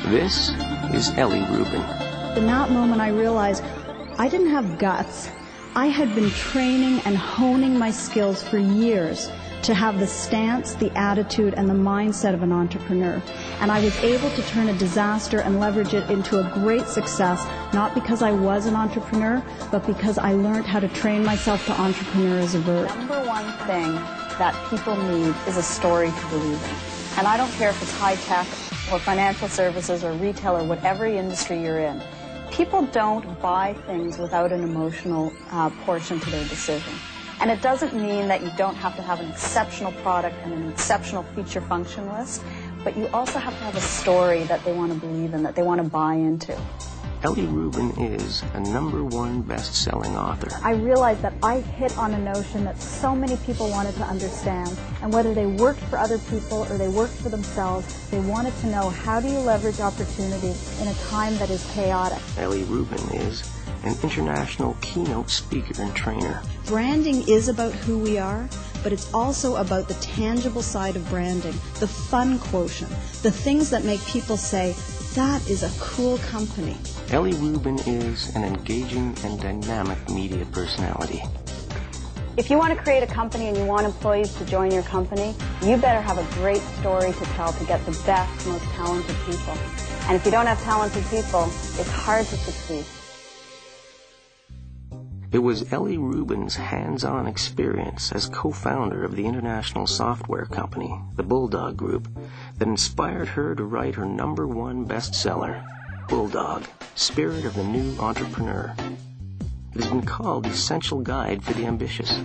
This is Ellie Rubin. In that moment, I realized I didn't have guts. I had been training and honing my skills for years to have the stance, the attitude, and the mindset of an entrepreneur. And I was able to turn a disaster and leverage it into a great success, not because I was an entrepreneur, but because I learned how to train myself to entrepreneur as a verb. Number one thing that people need is a story to believe in. And I don't care if it's high tech or financial services or retail or whatever industry you're in. People don't buy things without an emotional portion to their decision. And it doesn't mean that you don't have to have an exceptional product and an exceptional feature function list, but you also have to have a story that they want to believe in, that they want to buy into. Ellie Rubin is a #1 best-selling author. I realized that I hit on a notion that so many people wanted to understand, and whether they worked for other people or they worked for themselves, they wanted to know, how do you leverage opportunity in a time that is chaotic? Ellie Rubin is an international keynote speaker and trainer. Branding is about who we are, but it's also about the tangible side of branding, the fun quotient, the things that make people say, that is a cool company. Ellie Rubin is an engaging and dynamic media personality. If you want to create a company and you want employees to join your company, you better have a great story to tell to get the best, most talented people. And if you don't have talented people, it's hard to succeed. It was Ellie Rubin's hands-on experience as co-founder of the international software company, the Bulldog Group, that inspired her to write her #1 bestseller, Bulldog, Spirit of the New Entrepreneur. It has been called the essential guide for the ambitious.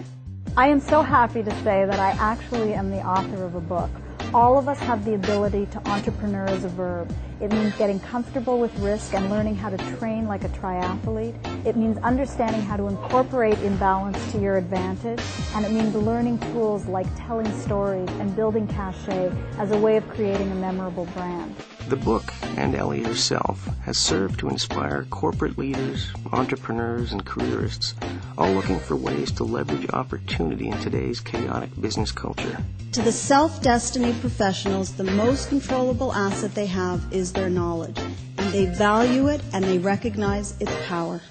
I am so happy to say that I actually am the author of a book. All of us have the ability to entrepreneur as a verb. It means getting comfortable with risk and learning how to train like a triathlete. It means understanding how to incorporate imbalance to your advantage. And it means learning tools like telling stories and building cachet as a way of creating a memorable brand. The book, and Ellie herself, has served to inspire corporate leaders, entrepreneurs, and careerists, all looking for ways to leverage opportunity in today's chaotic business culture. To the self-destiny professionals, the most controllable asset they have is their knowledge, and they value it and they recognize its power.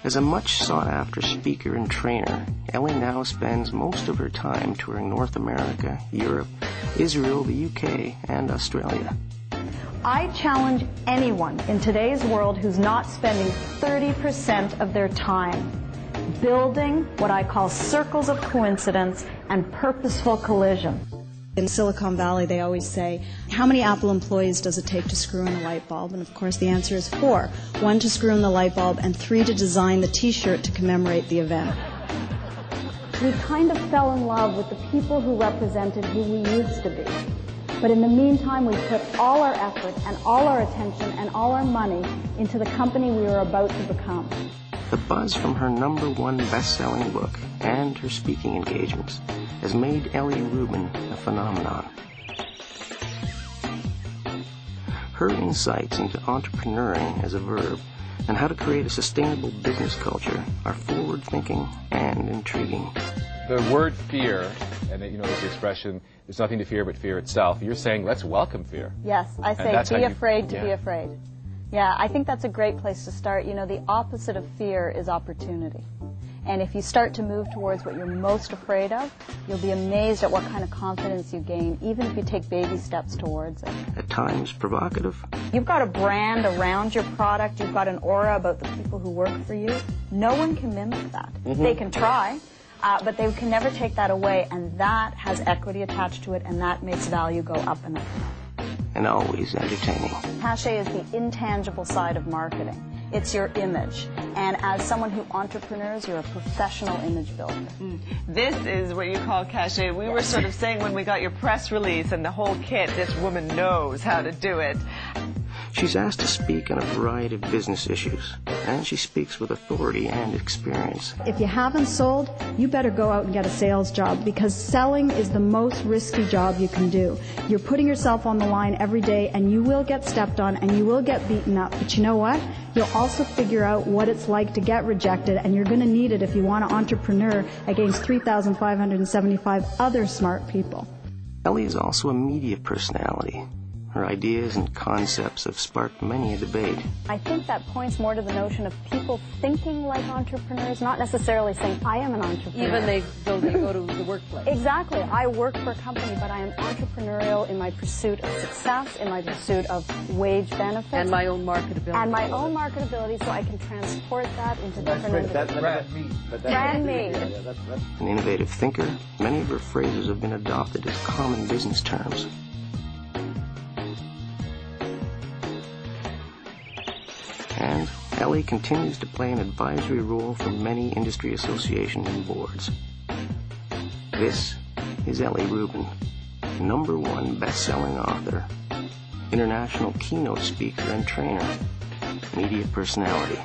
As a much sought-after speaker and trainer, Ellie now spends most of her time touring North America, Europe, Israel, the UK, and Australia. I challenge anyone in today's world who's not spending 30% of their time building what I call circles of coincidence and purposeful collision. In Silicon Valley, they always say, how many Apple employees does it take to screw in a light bulb? And of course, the answer is 4. 1 to screw in the light bulb and 3 to design the T-shirt to commemorate the event. We kind of fell in love with the people who represented who we used to be. But in the meantime, we put all our effort and all our attention and all our money into the company we were about to become. The buzz from her #1 best-selling book and her speaking engagements has made Ellie Rubin a phenomenon. Her insights into entrepreneuring as a verb and how to create a sustainable business culture are forward-thinking and intriguing. The word fear, and there's the expression, there's nothing to fear but fear itself. You're saying, let's welcome fear. Yes, I say be afraid to be afraid. Yeah, I think that's a great place to start. The opposite of fear is opportunity. And if you start to move towards what you're most afraid of, you'll be amazed at what kind of confidence you gain, even if you take baby steps towards it. At times provocative. You've got a brand around your product. You've got an aura about the people who work for you. No one can mimic that. They can try, but they can never take that away, and that has equity attached to it, and that makes value go up and up. And always entertaining. Cachet is the intangible side of marketing. It's your image. And as someone who entrepreneurs, you're a professional image builder. This is what you call cachet. We were sort of saying when we got your press release and the whole kit, this woman knows how to do it. She's asked to speak on a variety of business issues, and she speaks with authority and experience. If you haven't sold, you better go out and get a sales job, because selling is the most risky job you can do. You're putting yourself on the line every day, and you will get stepped on, and you will get beaten up. But you know what? You'll also figure out what it's like to get rejected, and you're going to need it if you want to entrepreneur against 3,575 other smart people. Ellie is also a media personality. Her ideas and concepts have sparked many a debate. I think that points more to the notion of people thinking like entrepreneurs, not necessarily saying, I am an entrepreneur. Even they go to the workplace. Exactly. I work for a company, but I am entrepreneurial in my pursuit of success, in my pursuit of wage benefits. And my own marketability. And my own marketability, so I can transport that into different industries. Brand me. An innovative thinker, many of her phrases have been adopted as common business terms. And Ellie continues to play an advisory role for many industry associations and boards. This is Ellie Rubin, #1 best-selling author, international keynote speaker and trainer, media personality.